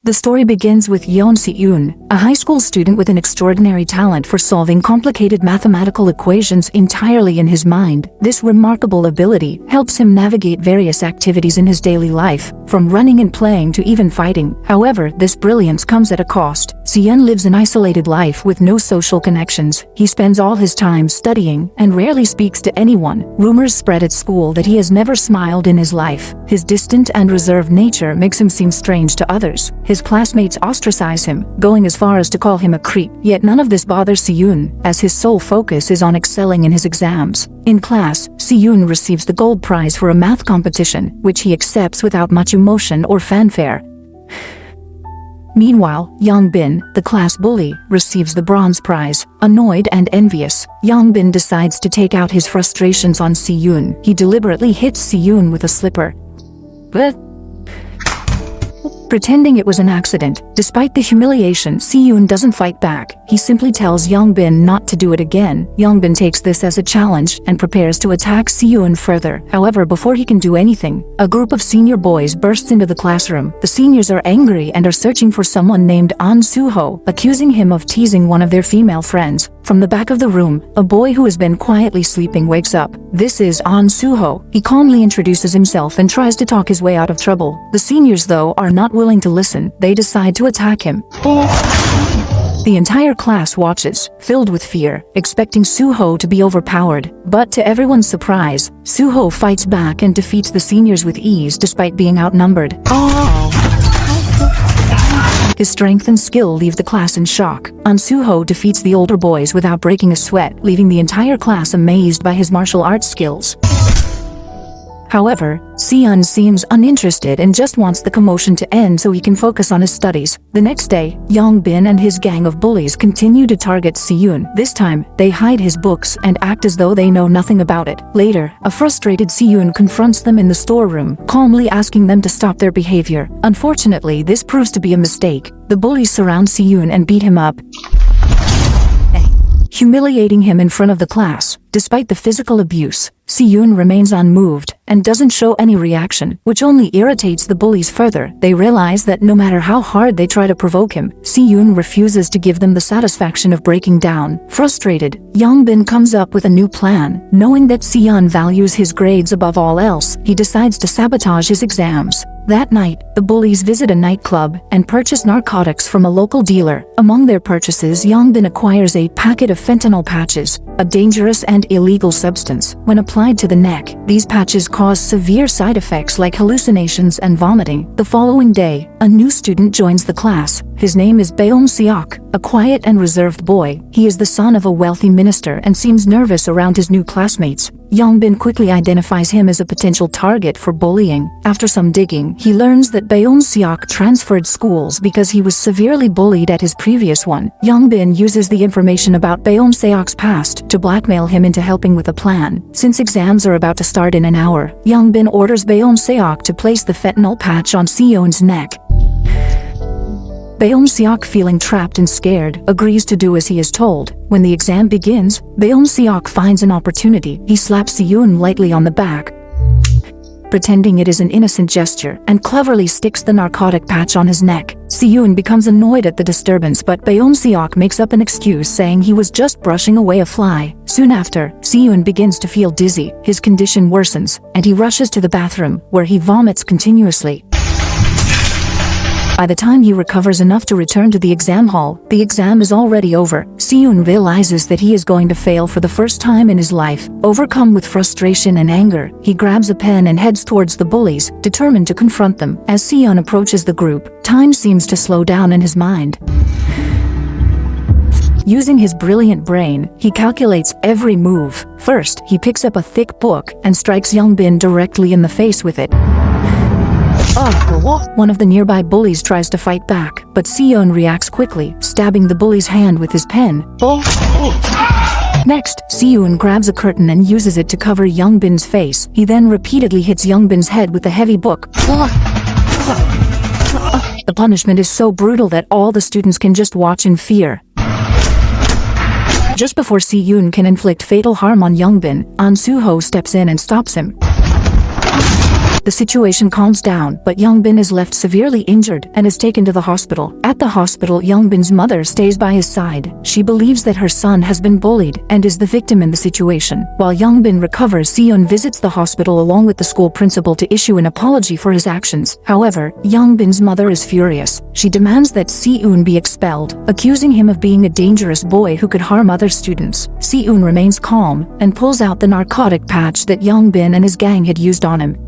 The story begins with Yeon Si-yoon, a high school student with an extraordinary talent for solving complicated mathematical equations entirely in his mind. This remarkable ability helps him navigate various activities in his daily life, from running and playing to even fighting. However, this brilliance comes at a cost. Si-yoon lives an isolated life with no social connections. He spends all his time studying and rarely speaks to anyone. Rumors spread at school that he has never smiled in his life. His distant and reserved nature makes him seem strange to others. His classmates ostracize him, going as far as to call him a creep. Yet none of this bothers Si-yoon, as his sole focus is on excelling in his exams. In class, Si-yoon receives the gold prize for a math competition, which he accepts without much emotion or fanfare. Meanwhile, Yongbin, the class bully, receives the bronze prize. Annoyed and envious, Yongbin decides to take out his frustrations on Si-yoon. He deliberately hits Si-yoon with a slipper, pretending it was an accident. Despite the humiliation, Si-yoon doesn't fight back. He simply tells Yongbin not to do it again. Yongbin takes this as a challenge and prepares to attack Si-yoon further. However, before he can do anything, a group of senior boys bursts into the classroom. The seniors are angry and are searching for someone named An Soo-ho, accusing him of teasing one of their female friends. From the back of the room, a boy who has been quietly sleeping wakes up. This is An Soo-ho. He calmly introduces himself and tries to talk his way out of trouble. The seniors, though, are not willing to listen. They decide to attack him. The entire class watches, filled with fear, expecting Soo-ho to be overpowered. But to everyone's surprise, Soo-ho fights back and defeats the seniors with ease despite being outnumbered. His strength and skill leave the class in shock. An Soo-ho defeats the older boys without breaking a sweat, leaving the entire class amazed by his martial arts skills. However, Si-yoon seems uninterested and just wants the commotion to end so he can focus on his studies. The next day, Yongbin and his gang of bullies continue to target Si-yoon. This time, they hide his books and act as though they know nothing about it. Later, a frustrated Si-yoon confronts them in the storeroom, calmly asking them to stop their behavior. Unfortunately, this proves to be a mistake. The bullies surround Si-yoon and beat him up, humiliating him in front of the class. Despite the physical abuse, Si-yoon remains unmoved and doesn't show any reaction, which only irritates the bullies further. They realize that no matter how hard they try to provoke him, Si-yoon refuses to give them the satisfaction of breaking down. Frustrated, Yongbin comes up with a new plan. Knowing that Si-yoon values his grades above all else, he decides to sabotage his exams. That night, the bullies visit a nightclub and purchase narcotics from a local dealer. Among their purchases, Yongbin acquires a packet of fentanyl patches, a dangerous and illegal substance. When applied to the neck, these patches cause severe side effects like hallucinations and vomiting. The following day, a new student joins the class. His name is Seok, a quiet and reserved boy. He is the son of a wealthy minister and seems nervous around his new classmates. Yongbin quickly identifies him as a potential target for bullying. After some digging, he learns that Seok transferred schools because he was severely bullied at his previous one. Yongbin uses the information about Seok's past to blackmail him into helping with a plan. Since exams are about to start in an hour, Yongbin orders Seok to place the fentanyl patch on Si-yoon's neck. Seok, feeling trapped and scared, agrees to do as he is told. When the exam begins, Seok finds an opportunity. He slaps Si-yoon lightly on the back, pretending it is an innocent gesture, and cleverly sticks the narcotic patch on his neck. Si-yoon becomes annoyed at the disturbance, but Seok makes up an excuse saying he was just brushing away a fly. Soon after, Si-yoon begins to feel dizzy. His condition worsens, and he rushes to the bathroom, where he vomits continuously. By the time he recovers enough to return to the exam hall, the exam is already over. Si-yoon realizes that he is going to fail for the first time in his life. Overcome with frustration and anger, he grabs a pen and heads towards the bullies, determined to confront them. As Si-yoon approaches the group, time seems to slow down in his mind. Using his brilliant brain, he calculates every move. First, he picks up a thick book and strikes Yongbin directly in the face with it. One of the nearby bullies tries to fight back, but Si-yoon reacts quickly, stabbing the bully's hand with his pen. Next, Si-yoon grabs a curtain and uses it to cover Yongbin's face. He then repeatedly hits Yongbin's head with the heavy book. The punishment is so brutal that all the students can just watch in fear. Just before Si-yoon can inflict fatal harm on Yongbin, An Soo-ho steps in and stops him. The situation calms down, but Youngbin is left severely injured and is taken to the hospital. At the hospital, Youngbin's mother stays by his side. She believes that her son has been bullied and is the victim in the situation. While Youngbin recovers, Seon visits the hospital along with the school principal to issue an apology for his actions. However, Youngbin's mother is furious. She demands that Seon be expelled, accusing him of being a dangerous boy who could harm other students. Seon remains calm and pulls out the narcotic patch that Youngbin and his gang had used on him.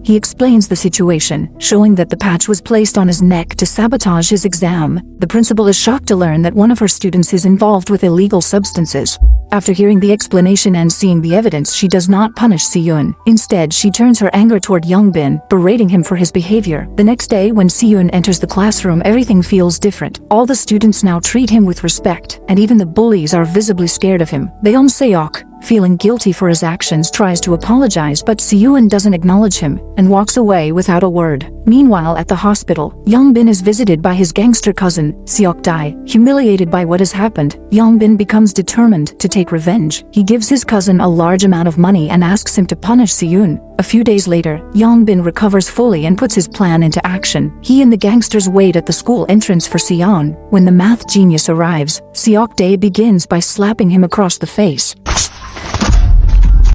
He explains the situation, showing that the patch was placed on his neck to sabotage his exam. The principal is shocked to learn that one of her students is involved with illegal substances. After hearing the explanation and seeing the evidence, she does not punish Seon. Instead, she turns her anger toward Youngbin, berating him for his behavior. The next day, when Seon enters the classroom, everything feels different. All the students now treat him with respect, and even the bullies are visibly scared of him. Seok, feeling guilty for his actions, tries to apologize, but Seon doesn't acknowledge him and walks away without a word. Meanwhile, at the hospital, Youngbin is visited by his gangster cousin, Seok-dae. Humiliated by what has happened, Youngbin becomes determined to take revenge. He gives his cousin a large amount of money and asks him to punish Seon. A few days later, Youngbin recovers fully and puts his plan into action. He and the gangsters wait at the school entrance for Seon. When the math genius arrives, Seok-dae begins by slapping him across the face.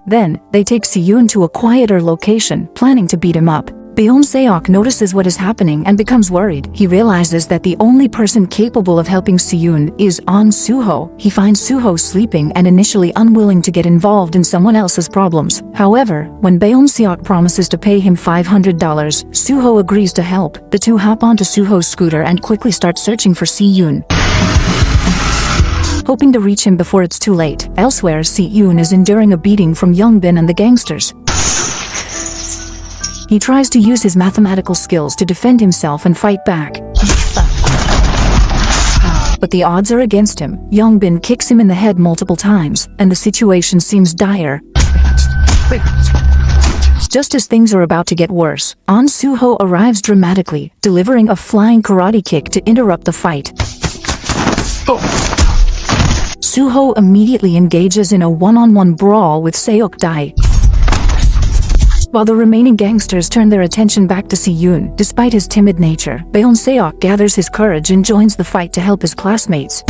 Then, they take Seon to a quieter location, planning to beat him up. Seok notices what is happening and becomes worried. He realizes that the only person capable of helping Seon is Suho. He finds Suho sleeping and initially unwilling to get involved in someone else's problems. However, when Seok promises to pay him $500, Suho agrees to help. The two hop onto Suho's scooter and quickly start searching for Seon, hoping to reach him before it's too late. Elsewhere, Seon is enduring a beating from Youngbin and the gangsters. He tries to use his mathematical skills to defend himself and fight back, but the odds are against him. Youngbin kicks him in the head multiple times, and the situation seems dire. Just as things are about to get worse, Suho arrives dramatically, delivering a flying karate kick to interrupt the fight. Suho immediately engages in a one-on-one brawl with Seok-dae, while the remaining gangsters turn their attention back to Seon. Despite his timid nature, Seok gathers his courage and joins the fight to help his classmates.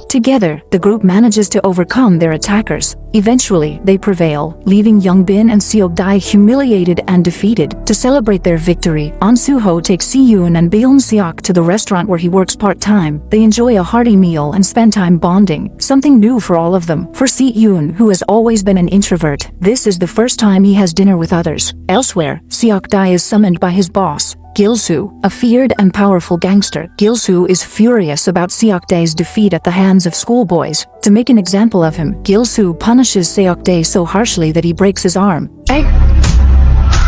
Together, the group manages to overcome their attackers. Eventually, they prevail, leaving Youngbin and Seok-dae humiliated and defeated. To celebrate their victory, Suho takes Seon and Seok to the restaurant where he works part-time. They enjoy a hearty meal and spend time bonding, something new for all of them. For Seon, who has always been an introvert, this is the first time he has dinner with others. Elsewhere, Seok-dae is summoned by his boss, Gil-soo, a feared and powerful gangster. Gil-soo is furious about Seok-dae's defeat at the hands of schoolboys. To make an example of him, Gil-soo punishes Seok-dae so harshly that he breaks his arm.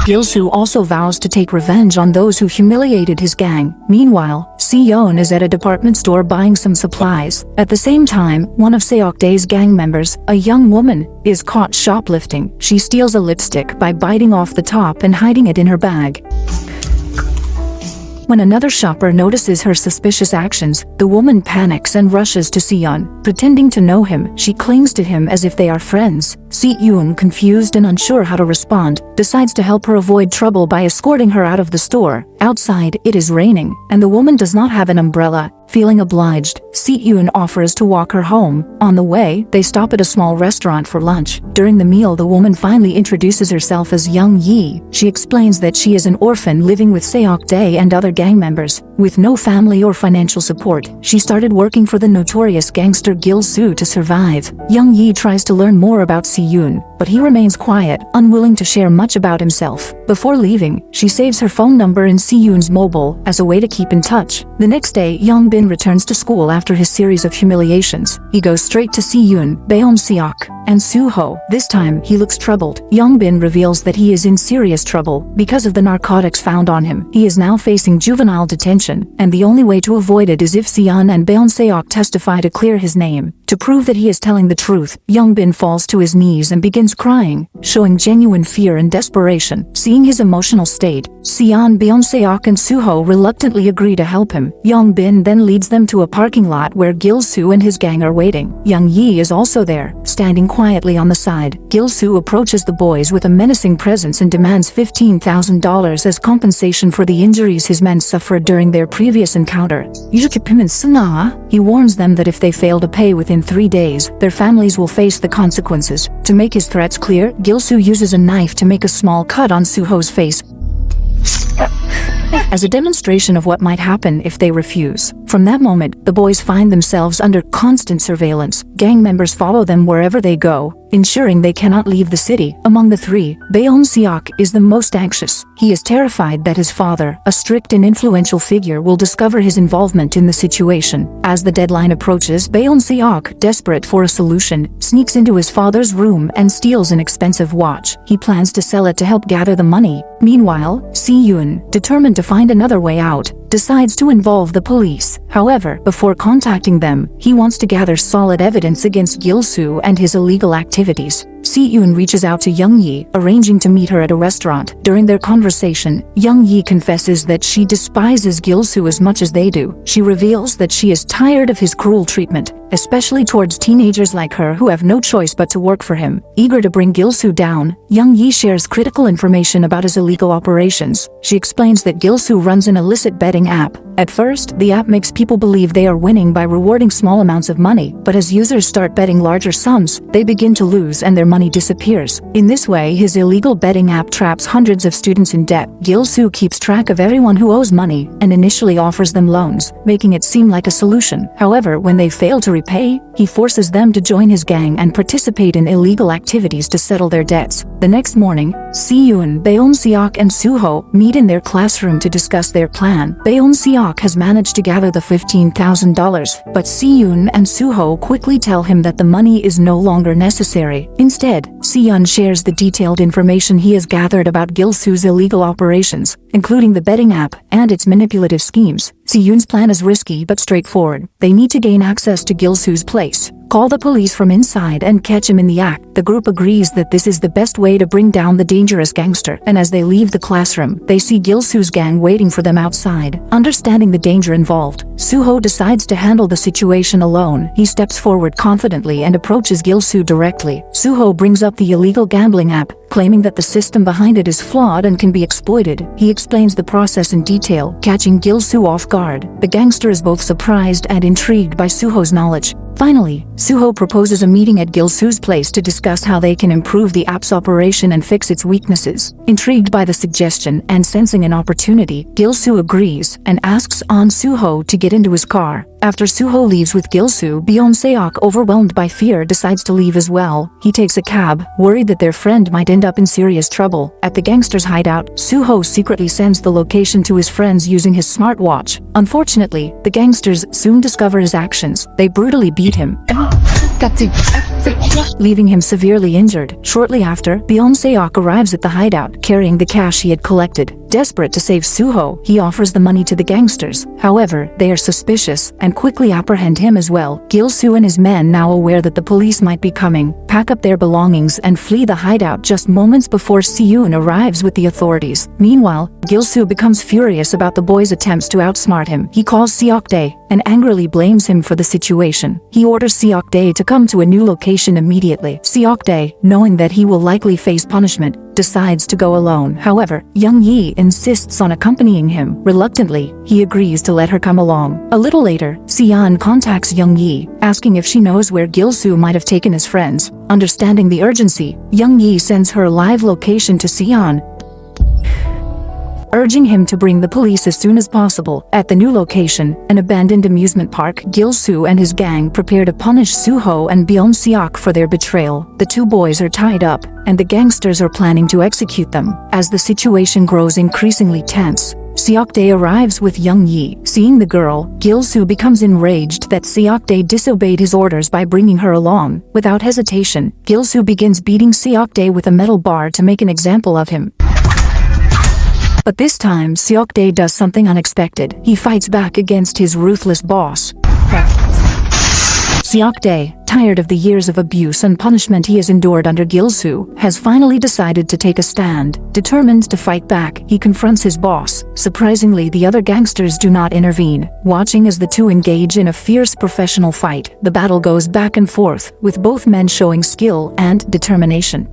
Gil-soo also vows to take revenge on those who humiliated his gang. Meanwhile, Seon is at a department store buying some supplies. At the same time, one of Seok-dae's gang members, a young woman, is caught shoplifting. She steals a lipstick by biting off the top and hiding it in her bag. When another shopper notices her suspicious actions, the woman panics and rushes to Seon. Pretending to know him, she clings to him as if they are friends. Seon, confused and unsure how to respond, decides to help her avoid trouble by escorting her out of the store. Outside, it is raining, and the woman does not have an umbrella. Feeling obliged, Seon offers to walk her home. On the way, they stop at a small restaurant for lunch. During the meal, the woman finally introduces herself as Young Yi. She explains that she is an orphan living with Seok-dae and other gang members. With no family or financial support, she started working for the notorious gangster Gil-soo to survive. Young Yi tries to learn more about Seon, but he remains quiet, unwilling to share much about himself. Before leaving, she saves her phone number in Seon's mobile as a way to keep in touch. The next day, Youngbin returns to school after his series of humiliations. He goes straight to Seon, Seok, and Suho. This time, he looks troubled. Youngbin reveals that he is in serious trouble because of the narcotics found on him. He is now facing juvenile detention, and the only way to avoid it is if Seon and Seok testify to clear his name. To prove that he is telling the truth, Young Bin falls to his knees and begins crying, showing genuine fear and desperation. Seeing his emotional state, Seon, Beon-seok and Suho reluctantly agree to help him. Young Bin then leads them to a parking lot where Gil-soo and his gang are waiting. Young Yi is also there, standing quietly on the side. Gil-soo approaches the boys with a menacing presence and demands $15,000 as compensation for the injuries his men suffered during their previous encounter. He warns them that if they fail to pay within 3 days, their families will face the consequences. To make his threats clear, Gil-soo uses a knife to make a small cut on Suho's face as a demonstration of what might happen if they refuse. From that moment, the boys find themselves under constant surveillance. Gang members follow them wherever they go, ensuring they cannot leave the city. Among the three, Beon-seok is the most anxious. He is terrified that his father, a strict and influential figure, will discover his involvement in the situation. As the deadline approaches, Beon-seok, desperate for a solution, sneaks into his father's room and steals an expensive watch. He plans to sell it to help gather the money. Meanwhile, Si-yoon, determined to find another way out, decides to involve the police. However, before contacting them, he wants to gather solid evidence against Gil-soo and his illegal activities. Si-yoon reaches out to Young Yi, arranging to meet her at a restaurant. During their conversation, Young Yi confesses that she despises Gil-soo as much as they do. She reveals that she is tired of his cruel treatment, especially towards teenagers like her who have no choice but to work for him. Eager to bring Gil-soo down, Young Yi shares critical information about his illegal operations. She explains that Gil-soo runs an illicit betting app. At first, the app makes people believe they are winning by rewarding small amounts of money, but as users start betting larger sums, they begin to lose and their money disappears. In this way, his illegal betting app traps hundreds of students in debt. Gil-soo keeps track of everyone who owes money and initially offers them loans, making it seem like a solution. However, when they fail to repay, he forces them to join his gang and participate in illegal activities to settle their debts. The next morning, Si-yoon, Beon-seok and Suho meet in their classroom to discuss their plan. Beon-seok has managed to gather the $15,000, but Si-yoon and Suho quickly tell him that the money is no longer necessary. Instead, Si-yoon shares the detailed information he has gathered about Gil-soo's illegal operations, including the betting app and its manipulative schemes. Si-yoon's plan is risky but straightforward. They need to gain access to Gil-soo's place, call the police from inside and catch him in the act. The group agrees that this is the best way to bring down the dangerous gangster, and as they leave the classroom, they see Gil-soo's gang waiting for them outside. Understanding the danger involved, Suho decides to handle the situation alone. He steps forward confidently and approaches Gil-soo directly. Suho brings up the illegal gambling app, claiming that the system behind it is flawed and can be exploited. He explains the process in detail, catching Gil-soo off guard. The gangster is both surprised and intrigued by Suho's knowledge. Finally, Suho proposes a meeting at Gil-soo's place to discuss how they can improve the app's operation and fix its weaknesses. Intrigued by the suggestion and sensing an opportunity, Gil-soo agrees and asks Suho to get into his car. After Suho leaves with Gil-soo, Beon-seok, overwhelmed by fear, decides to leave as well. He takes a cab, worried that their friend might end up in serious trouble. At the gangster's hideout, Suho secretly sends the location to his friends using his smartwatch. Unfortunately, the gangsters soon discover his actions. They brutally beat him, leaving him severely injured. Shortly after, Beon-seok arrives at the hideout, carrying the cash he had collected. Desperate to save Suho, he offers the money to the gangsters. However, they are suspicious and quickly apprehend him as well. Gil-soo and his men, now aware that the police might be coming, pack up their belongings and flee the hideout just moments before Si-yoon arrives with the authorities. Meanwhile, Gil-soo becomes furious about the boys' attempts to outsmart him. He calls Seok-dae and angrily blames him for the situation. He orders Seok-dae to come to a new location immediately. Seok-dae, knowing that he will likely face punishment, decides to go alone. However, Young Yi insists on accompanying him. Reluctantly, he agrees to let her come along. A little later, Seon contacts Young Yi, asking if she knows where Gil-soo might have taken his friends. Understanding the urgency, Young Yi sends her live location to Seon, urging him to bring the police as soon as possible. At the new location, an abandoned amusement park, Gil-soo and his gang prepare to punish Suho and Beon-seok for their betrayal. The two boys are tied up, and the gangsters are planning to execute them. As the situation grows increasingly tense, Seok-dae arrives with Young Yi. Seeing the girl, Gil-soo becomes enraged that Seok-dae disobeyed his orders by bringing her along. Without hesitation, Gil-soo begins beating Seok-dae with a metal bar to make an example of him. But this time, Seok-dae does something unexpected. He fights back against his ruthless boss. Seok-dae, tired of the years of abuse and punishment he has endured under Gil-soo, has finally decided to take a stand. Determined to fight back, he confronts his boss. Surprisingly, the other gangsters do not intervene. Watching as the two engage in a fierce professional fight, the battle goes back and forth, with both men showing skill and determination.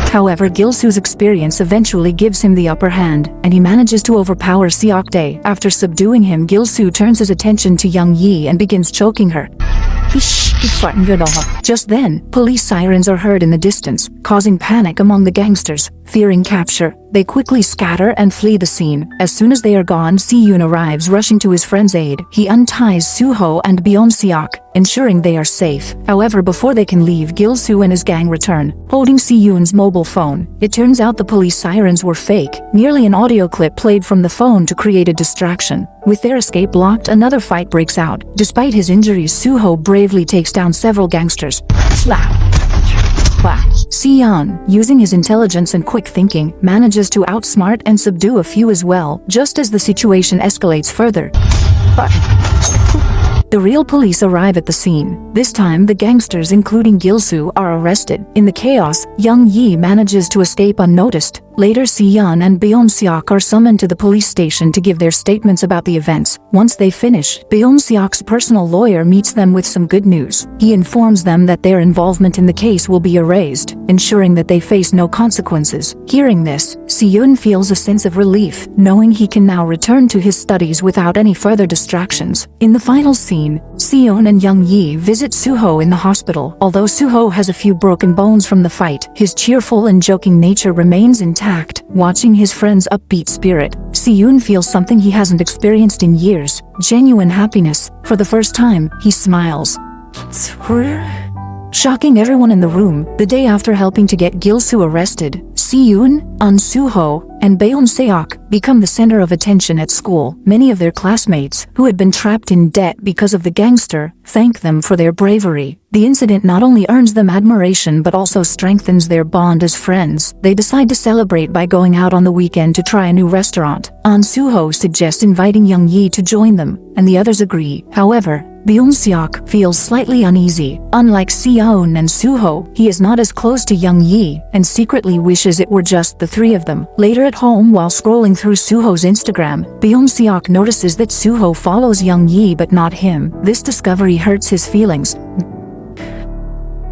However, Gil-soo's experience eventually gives him the upper hand, and he manages to overpower Seok-dae. After subduing him, Gil-soo turns his attention to Young Yi and begins choking her. Just then, police sirens are heard in the distance, causing panic among the gangsters. Fearing capture, they quickly scatter and flee the scene. As soon as they are gone, Si-yoon arrives, rushing to his friend's aid. He unties Soo-ho and Beon-seok, ensuring they are safe. However, before they can leave, Gil-soo and his gang return, holding Si-yoon's mobile phone. It turns out the police sirens were fake, merely an audio clip played from the phone to create a distraction. With their escape blocked, another fight breaks out. Despite his injuries, Soo-ho bravely takes down several gangsters. Si-yeon, using his intelligence and quick thinking, manages to outsmart and subdue a few as well, just as the situation escalates further. The real police arrive at the scene. This time, the gangsters, including Gil-soo, are arrested. In the chaos, Young Yi manages to escape unnoticed. Later, Si-yeon and Beon-seok are summoned to the police station to give their statements about the events. Once they finish, Beon-seok's personal lawyer meets them with some good news. He informs them that their involvement in the case will be erased, ensuring that they face no consequences. Hearing this, Si-yeon feels a sense of relief, knowing he can now return to his studies without any further distractions. In the final scene, Si-yeon and Young Yi visit Soo-ho in the hospital. Although Soo-ho has a few broken bones from the fight, his cheerful and joking nature remains intact. Watching his friend's upbeat spirit, Si-yoon feels something he hasn't experienced in years: genuine happiness. For the first time, he smiles, shocking everyone in the room. The day after helping to get Gil-soo arrested, Si-yoon, Soo-ho, and Beon-seok become the center of attention at school. Many of their classmates, who had been trapped in debt because of the gangster, thank them for their bravery. The incident not only earns them admiration but also strengthens their bond as friends. They decide to celebrate by going out on the weekend to try a new restaurant. Soo-ho suggests inviting Young Yi to join them, and the others agree. However, Beon-seok feels slightly uneasy. Unlike Si-yeon and Soo-ho, he is not as close to Young Yi and secretly wishes it were just the three of them. Later at home, while scrolling through Soo-ho's Instagram, Beon-seok notices that Soo-ho follows Young Yi but not him. This discovery hurts his feelings,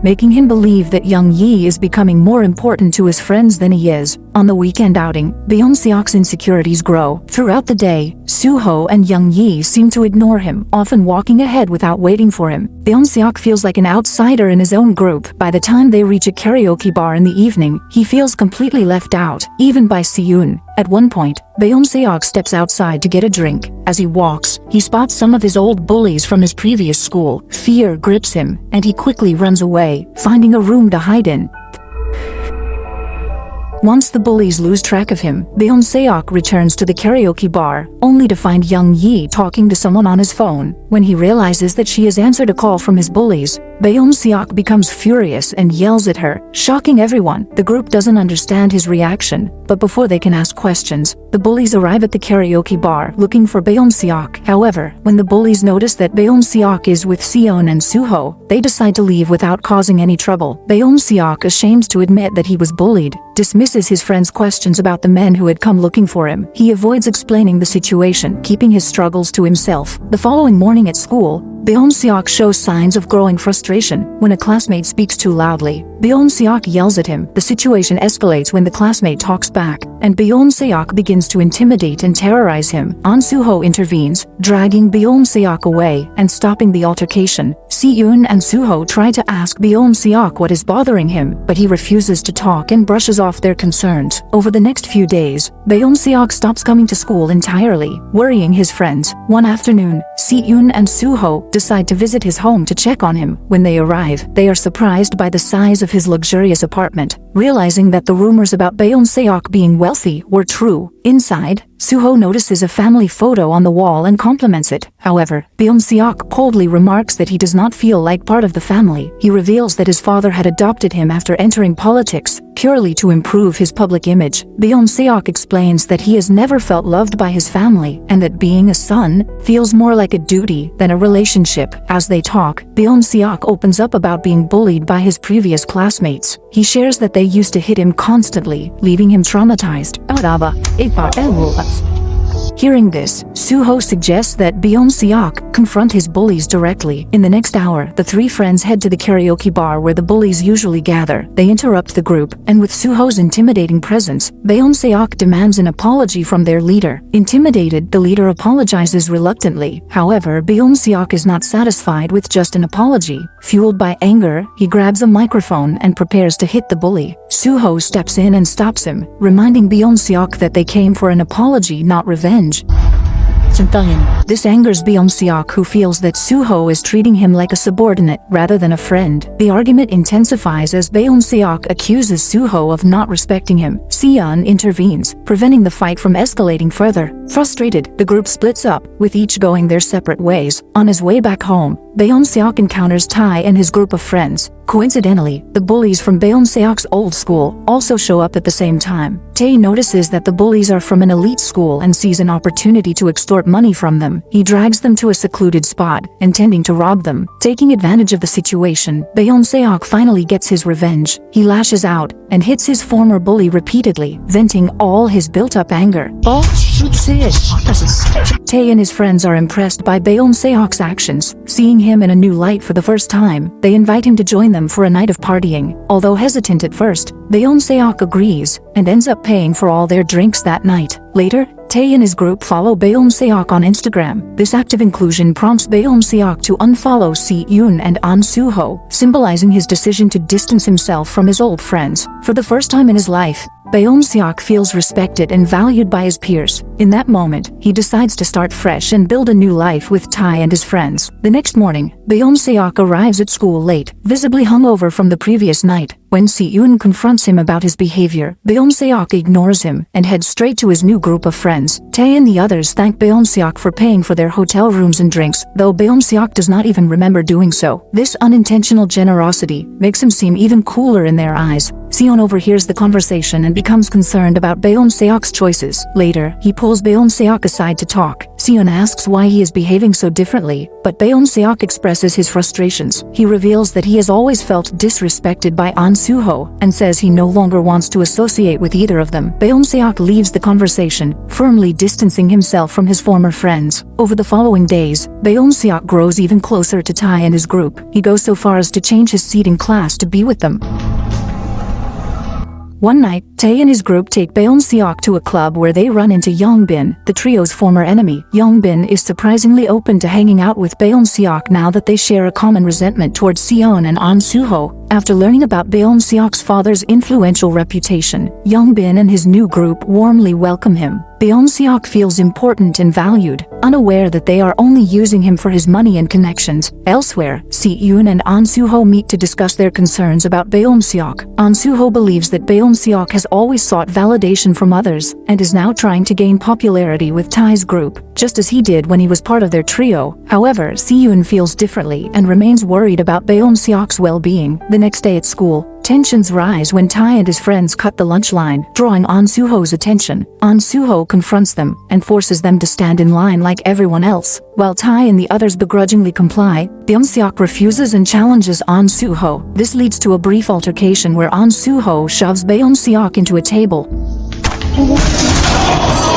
making him believe that Young Yi is becoming more important to his friends than he is. On the weekend outing, Beon-seok's insecurities grow. Throughout the day, Soo-ho and Young Yi seem to ignore him, often walking ahead without waiting for him. Beon-seok feels like an outsider in his own group. By the time they reach a karaoke bar in the evening, he feels completely left out, even by Si-yoon. At one point, Beon-seok steps outside to get a drink. As he walks, he spots some of his old bullies from his previous school. Fear grips him, and he quickly runs away, finding a room to hide in. Once the bullies lose track of him, Beon-seok returns to the karaoke bar, only to find Young Yi talking to someone on his phone. When he realizes that she has answered a call from his bullies, Beon-seok becomes furious and yells at her, shocking everyone. The group doesn't understand his reaction, but before they can ask questions, the bullies arrive at the karaoke bar looking for Beon-seok. However, when the bullies notice that Beon-seok is with Si-yeon and Soo-ho, they decide to leave without causing any trouble. Beon-seok, ashamed to admit that he was bullied, dismisses his friend's questions about the men who had come looking for him. He avoids explaining the situation, keeping his struggles to himself. The following morning at school, Beon-seok shows signs of growing frustration when a classmate speaks too loudly. Beon-seok yells at him. The situation escalates when the classmate talks back, and Beon-seok begins to intimidate and terrorize him. Soo-ho intervenes, dragging Beon-seok away and stopping the altercation. Si-yoon and Soo-ho try to ask Beon-seok what is bothering him, but he refuses to talk and brushes off their concerns. Over the next few days, Beon-seok stops coming to school entirely, worrying his friends. One afternoon, Si-yoon and Soo-ho decide to visit his home to check on him. When they arrive, they are surprised by the size of his luxurious apartment. Realizing that the rumors about Beon-seok being wealthy were true, inside, Soo-ho notices a family photo on the wall and compliments it. However, Beon-seok coldly remarks that he does not feel like part of the family. He reveals that his father had adopted him after entering politics, purely to improve his public image. Beom-seok explains that he has never felt loved by his family and that being a son feels more like a duty than a relationship. As they talk, Beom-seok opens up about being bullied by his previous classmates. He shares that they used to hit him constantly, leaving him traumatized. Hearing this, Soo-ho suggests that Beom-seok confront his bullies directly. In the next hour, the three friends head to the karaoke bar where the bullies usually gather. They interrupt the group, and with Soo-ho's intimidating presence, Beom-seok demands an apology from their leader. Intimidated, the leader apologizes reluctantly. However, Beom-seok is not satisfied with just an apology. Fueled by anger, he grabs a microphone and prepares to hit the bully. Soo-ho steps in and stops him, reminding Beom-seok that they came for an apology, not revenge. This angers Beom-seok, who feels that Soo-ho is treating him like a subordinate rather than a friend. The argument intensifies as Beom-seok accuses Soo-ho of not respecting him. Seon intervenes, preventing the fight from escalating further. Frustrated, the group splits up, with each going their separate ways. On his way back home, Beom-seok encounters Tae and his group of friends. Coincidentally, the bullies from Beom-seok's old school also show up at the same time. Tae notices that the bullies are from an elite school and sees an opportunity to extort money from them. He drags them to a secluded spot, intending to rob them. Taking advantage of the situation, Beom-seok finally gets his revenge. He lashes out and hits his former bully repeatedly, venting all his built-up anger. Tae and his friends are impressed by Beom-seok's actions. Seeing him in a new light for the first time, they invite him to join them for a night of partying. Although hesitant at first, Beom-seok agrees and ends up paying for all their drinks that night. Later, Tae and his group follow Beom-seok on Instagram. This act of inclusion prompts Beom-seok to unfollow Si-yoon and An Soo-ho, symbolizing his decision to distance himself from his old friends. For the first time in his life, Beom-seok feels respected and valued by his peers. In that moment, he decides to start fresh and build a new life with Tae and his friends. The next morning, Beom-seok arrives at school late, visibly hungover from the previous night. When Si-yoon confronts him about his behavior, Beom-seok ignores him and heads straight to his new group of friends. Tae and the others thank Beom-seok for paying for their hotel rooms and drinks, though Beom-seok does not even remember doing so. This unintentional generosity makes him seem even cooler in their eyes. Seon overhears the conversation and becomes concerned about Beom-seok's choices. Later, he pulls Beom-seok aside to talk. Seon asks why he is behaving so differently, but Beom-seok expresses his frustrations. He reveals that he has always felt disrespected by An Soo-ho and says he no longer wants to associate with either of them. Beom-seok leaves the conversation, firmly distancing himself from his former friends. Over the following days, Beom-seok grows even closer to Tae and his group. He goes so far as to change his seat in class to be with them. One night, Tae and his group take Beom-seok to a club where they run into Yongbin, the trio's former enemy. Yongbin is surprisingly open to hanging out with Beom-seok now that they share a common resentment towards Seon and An Soo-ho. After learning about Beom-seok's father's influential reputation, Yongbin and his new group warmly welcome him. Beom-seok feels important and valued, unaware that they are only using him for his money and connections. Elsewhere, Si-yoon and An Soo-ho meet to discuss their concerns about Beom-seok. An Soo-ho believes that Beom-seok has always sought validation from others and is now trying to gain popularity with Tae's group, just as he did when he was part of their trio. However, Si-yoon feels differently and remains worried about Beom-seok's well-being. The next day at school, tensions rise when Tae and his friends cut the lunch line, drawing An Soo-ho's attention. An Soo-ho confronts them and forces them to stand in line like everyone else. While Tae and the others begrudgingly comply, Beom-seok refuses and challenges An Soo-ho. This leads to a brief altercation where An Soo-ho shoves Beom-seok into a table,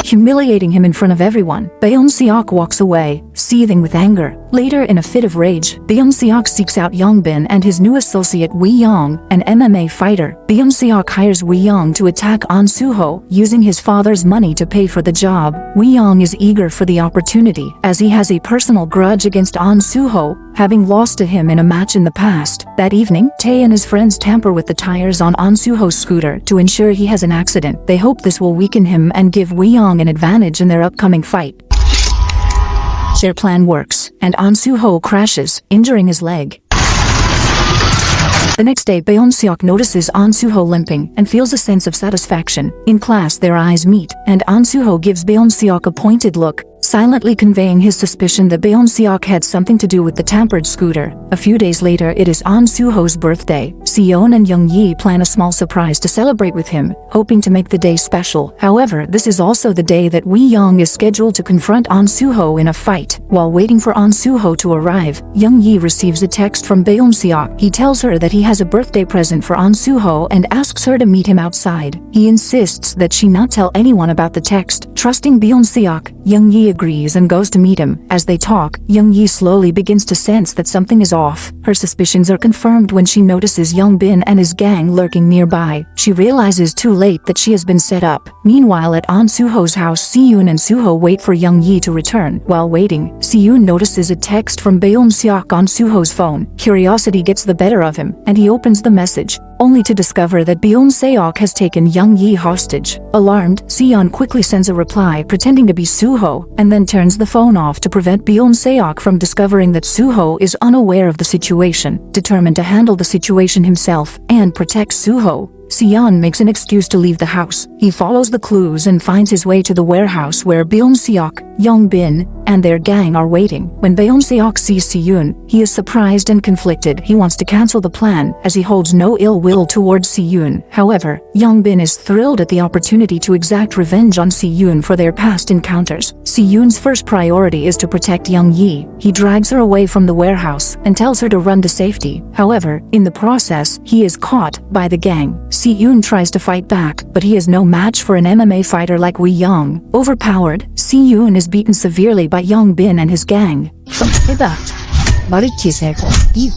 humiliating him in front of everyone. Beom-seok walks away, seething with anger. Later, in a fit of rage, Beom-seok seeks out Yongbin and his new associate Wee-young, an MMA fighter. Beom-seok hires Wee-young to attack An Soo-ho, using his father's money to pay for the job. Wee-young is eager for the opportunity, as he has a personal grudge against An Soo-ho, having lost to him in a match in the past. That evening, Tae and his friends tamper with the tires on An Soo-ho's scooter to ensure he has an accident. They hope this will weaken him and give Wee-young an advantage in their upcoming fight. Their plan works, and An Soo-ho crashes, injuring his leg. The next day, Beom-seok notices An Soo-ho limping and feels a sense of satisfaction. In class, their eyes meet, and An Soo-ho gives Beom-seok a pointed look, silently conveying his suspicion that Beon-seok had something to do with the tampered scooter. A few days later, it is An Soo-ho's birthday. Seon and Young-yi plan a small surprise to celebrate with him, hoping to make the day special. However, this is also the day that Wee-young is scheduled to confront An Soo-ho in a fight. While waiting for An Soo-ho to arrive, Young-yi receives a text from Beon-seok. He tells her that he has a birthday present for An Soo-ho and asks her to meet him outside. He insists that she not tell anyone about the text. Trusting Beon-seok, Young-yi agrees and goes to meet him. As they talk, Young-yi slowly begins to sense that something is off. Her suspicions are confirmed when she notices Young-bin and his gang lurking nearby. She realizes too late that she has been set up. Meanwhile, at An Soo-ho's house, Si-yoon and Soo-ho wait for Young-yi to return. While waiting, Si-yoon notices a text from Beon-seok on Soo-ho's phone. Curiosity gets the better of him, and he opens the message, only to discover that Beon-seok has taken Young-yi hostage. Alarmed, Si-yeon quickly sends a reply pretending to be Soo-ho, and then turns the phone off to prevent Beon-seok from discovering that Soo-ho is unaware of the situation. Determined to handle the situation himself and protect Soo-ho, Si-yeon makes an excuse to leave the house. He follows the clues and finds his way to the warehouse where Beon-seok, Young-bin, and their gang are waiting. When Beon-seok sees Si-yoon, he is surprised and conflicted. He wants to cancel the plan, as he holds no ill will towards Si-yoon. However, Young-bin is thrilled at the opportunity to exact revenge on Si-yoon for their past encounters. Si-yoon's first priority is to protect Young-yi. He drags her away from the warehouse and tells her to run to safety. However, in the process, he is caught by the gang. Si-yoon tries to fight back, but he is no match for an MMA fighter like Wee-young. Overpowered, Si-yoon is beaten severely by Young-bin and his gang.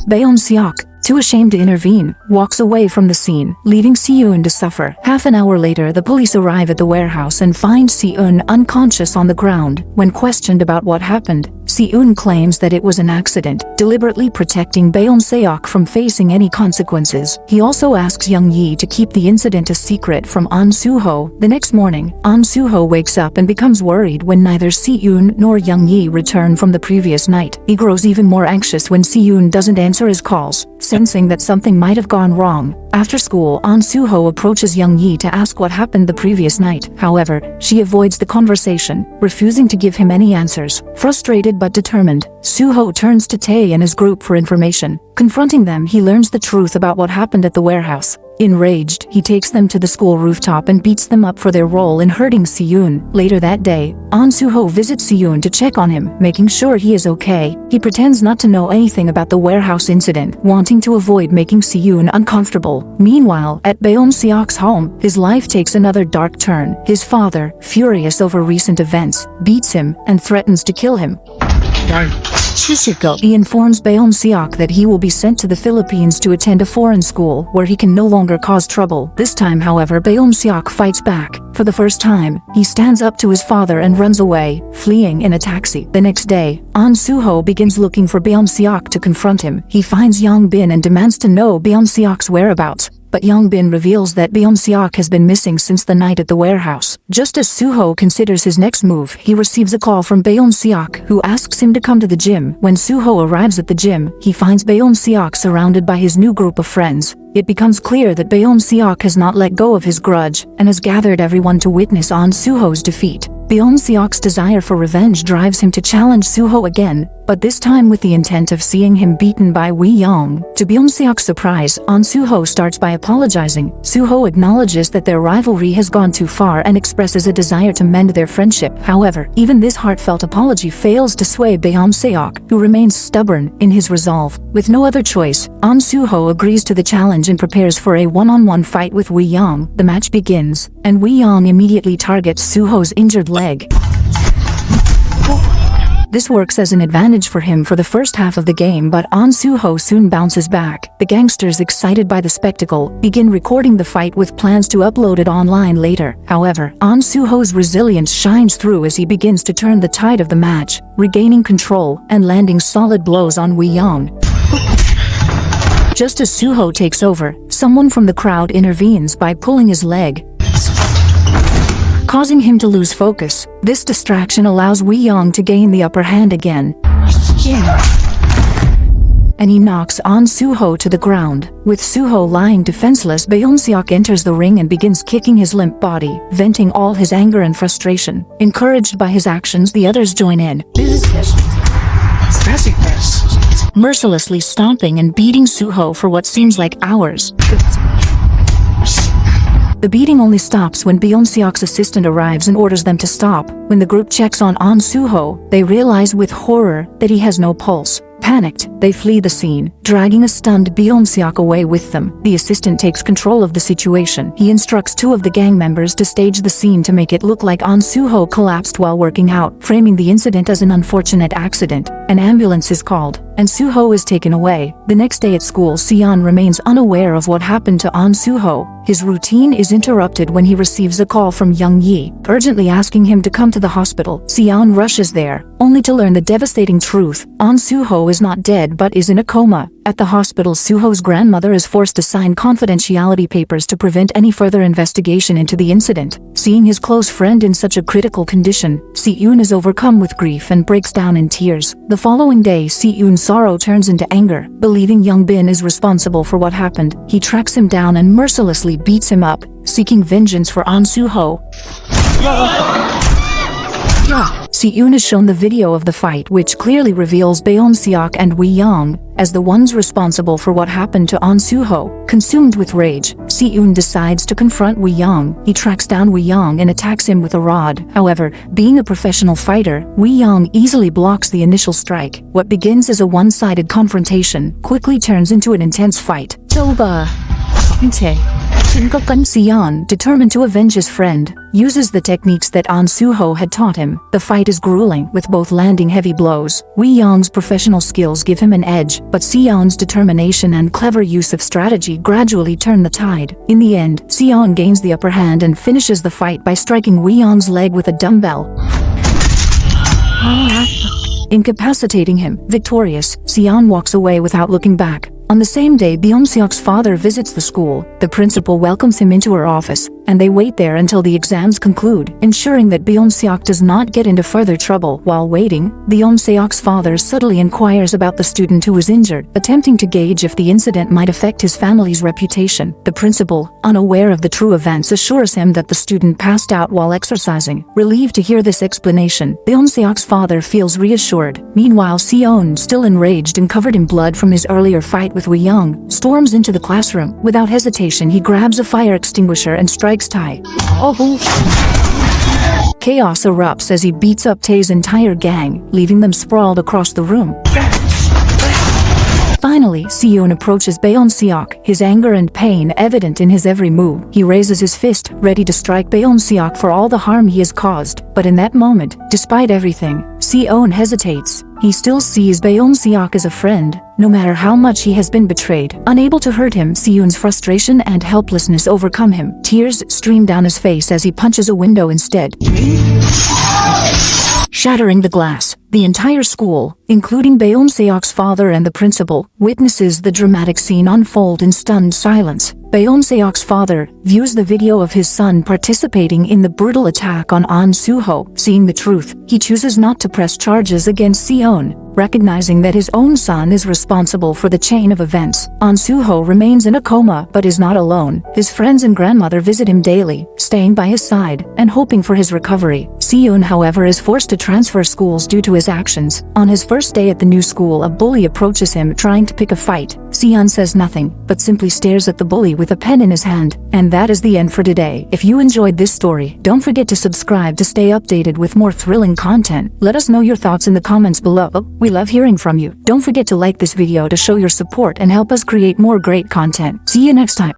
Beon-seok, too ashamed to intervene, walks away from the scene, leaving Si-yoon to suffer. Half an hour later, the police arrive at the warehouse and find Si-yoon unconscious on the ground. When questioned about what happened, Si-yoon claims that it was an accident, deliberately protecting Beon-seok from facing any consequences. He also asks Young-yi to keep the incident a secret from An Soo-ho. The next morning, An Soo-ho wakes up and becomes worried when neither Si-yoon nor Young-yi return from the previous night. He grows even more anxious when Si-yoon doesn't answer his calls, sensing that something might have gone wrong. After school, An Soo-ho approaches Young-yi to ask what happened the previous night. However, she avoids the conversation, refusing to give him any answers. Frustrated but determined, Soo-ho turns to Tae and his group for information. Confronting them, he learns the truth about what happened at the warehouse. Enraged, he takes them to the school rooftop and beats them up for their role in hurting Si-yoon. Later that day, An Soo-ho visits Si-yoon to check on him, making sure he is okay. He pretends not to know anything about the warehouse incident, wanting to avoid making Si-yoon uncomfortable. Meanwhile, at Beon-seok's home, his life takes another dark turn. His father, furious over recent events, beats him and threatens to kill him. He informs Beon-seok that he will be sent to the Philippines to attend a foreign school where he can no longer cause trouble. This time, however, Beon-seok fights back. For the first time, he stands up to his father and runs away, fleeing in a taxi. The next day, An Soo-ho begins looking for Beon-seok to confront him. He finds Young-bin and demands to know Beon-seok's whereabouts. But Young-bin reveals that Beon-seok has been missing since the night at the warehouse. Just as Soo-ho considers his next move, he receives a call from Beon-seok, who asks him to come to the gym. When Soo-ho arrives at the gym, he finds Beon-seok surrounded by his new group of friends. It becomes clear that Beon-seok has not let go of his grudge and has gathered everyone to witness An Soo-ho's defeat. Beon-seok's desire for revenge drives him to challenge Soo-ho again, but this time with the intent of seeing him beaten by Wee-young. To Beon-seok's surprise, An Soo-ho starts by apologizing. Soo-ho acknowledges that their rivalry has gone too far and expresses a desire to mend their friendship. However, even this heartfelt apology fails to sway Beon-seok, who remains stubborn in his resolve. With no other choice, An Soo-ho agrees to the challenge and prepares for a one-on-one fight with Wee-young. The match begins, and Wee-young immediately targets Soo-ho's injured leg. This works as an advantage for him for the first half of the game, but An Soo-ho soon bounces back. The gangsters, excited by the spectacle, begin recording the fight with plans to upload it online later. However, An Soo-ho's resilience shines through as he begins to turn the tide of the match, regaining control and landing solid blows on Wee-young. Just as Soo-ho takes over, someone from the crowd intervenes by pulling his leg, causing him to lose focus. This distraction allows Wee-young to gain the upper hand again. and he knocks On Soo-ho to the ground. With Soo-ho lying defenseless, Beom-seok enters the ring and begins kicking his limp body, venting all his anger and frustration. Encouraged by his actions, the others join in, mercilessly stomping and beating Soo-ho for what seems like hours. The beating only stops when Beom-seok's assistant arrives and orders them to stop. When the group checks on Soo-ho, they realize with horror that he has no pulse. Panicked, they flee the scene, dragging a stunned Beom-seok away with them. The assistant takes control of the situation. He instructs two of the gang members to stage the scene to make it look like On Soo-ho collapsed while working out, framing the incident as an unfortunate accident. An ambulance is called, and Soo-ho is taken away. The next day at school, Seon remains unaware of what happened to On Soo-ho. His routine is interrupted when he receives a call from Young Yi, urgently asking him to come to the hospital. Seon rushes there, only to learn the devastating truth. On Soo-ho is not dead but is in a coma. At the hospital, Soo-ho's grandmother is forced to sign confidentiality papers to prevent any further investigation into the incident. Seeing his close friend in such a critical condition, Si-eun is overcome with grief and breaks down in tears. The following day, Si-eun's sorrow turns into anger. Believing Young Bin is responsible for what happened, he tracks him down and mercilessly beats him up, seeking vengeance for On Soo-ho. Si-eun is shown the video of the fight, which clearly reveals Beom-seok and Wee Young as the ones responsible for what happened to On Soo-ho. Consumed with rage, Si-eun decides to confront Wee Young. He tracks down Wee Young and attacks him with a rod. However, being a professional fighter, Wee Young easily blocks the initial strike. What begins as a one-sided confrontation quickly turns into an intense fight. Seon, determined to avenge his friend, uses the techniques that On Soo-ho had taught him. The fight is grueling, with both landing heavy blows. Wee Young's professional skills give him an edge, but Seon's determination and clever use of strategy gradually turn the tide. In the end, Seon gains the upper hand and finishes the fight by striking Wee Young's leg with a dumbbell, incapacitating him. Victorious, Seon walks away without looking back. On the same day, Beom-seok's father visits the school. The principal welcomes him into her office, and they wait there until the exams conclude, ensuring that Beom-seok does not get into further trouble. While waiting, Beom-seok's father subtly inquires about the student who was injured, attempting to gauge if the incident might affect his family's reputation. The principal, unaware of the true events, assures him that the student passed out while exercising. Relieved to hear this explanation, Beom-seok's father feels reassured. Meanwhile, Seon, still enraged and covered in blood from his earlier fight with Wee Young, storms into the classroom. Without hesitation, he grabs a fire extinguisher and strikes Tae. Chaos erupts as he beats up Tae's entire gang, leaving them sprawled across the room. Finally, Si-eun approaches Beom-seok, his anger and pain evident in his every move. He raises his fist, ready to strike Beom-seok for all the harm he has caused. But in that moment, despite everything, Si-eun hesitates. He still sees Beom-seok as a friend, no matter how much he has been betrayed. Unable to hurt him, Si-eun's frustration and helplessness overcome him. Tears stream down his face as he punches a window instead, shattering the glass. The entire school, including Beom-seok's father and the principal, witnesses the dramatic scene unfold in stunned silence. Beom-seok's father views the video of his son participating in the brutal attack on Soo-ho. Seeing the truth, he chooses not to press charges against Seon, recognizing that his own son is responsible for the chain of events. On Soo-ho remains in a coma but is not alone. His friends and grandmother visit him daily, staying by his side and hoping for his recovery. Seon, however, is forced to transfer schools due to his actions. On his first day at the new school, a bully approaches him trying to pick a fight. Seon says nothing, but simply stares at the bully with a pen in his hand. And that is the end for today. If you enjoyed this story, don't forget to subscribe to stay updated with more thrilling content. Let us know your thoughts in the comments below. We love hearing from you. Don't forget to like this video to show your support and help us create more great content. See you next time.